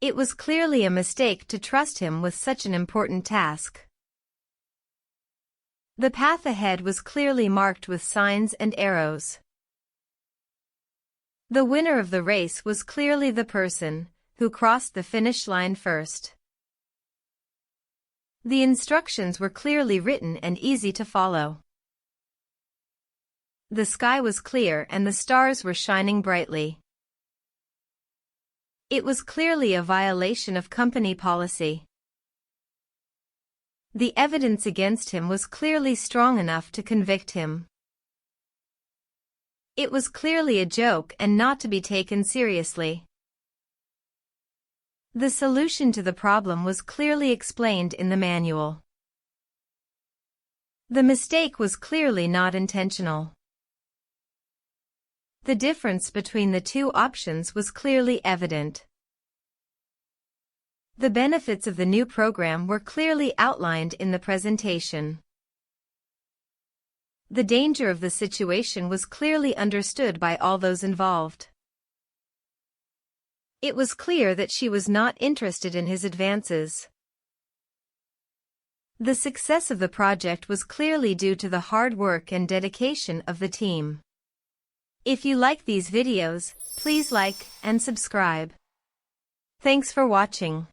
It was clearly a mistake to trust him with such an important task. The path ahead was clearly marked with signs and arrows. The winner of the race was clearly the person who crossed the finish line first. The instructions were clearly written and easy to follow. The sky was clear and the stars were shining brightly. It was clearly a violation of company policy. The evidence against him was clearly strong enough to convict him. It was clearly a joke and not to be taken seriously. The solution to the problem was clearly explained in the manual. The mistake was clearly not intentional. The difference between the two options was clearly evident. The benefits of the new program were clearly outlined in the presentation. The danger of the situation was clearly understood by all those involved. It was clear that she was not interested in his advances. The success of the project was clearly due to the hard work and dedication of the team. If you like these videos, please like and subscribe. Thanks for watching.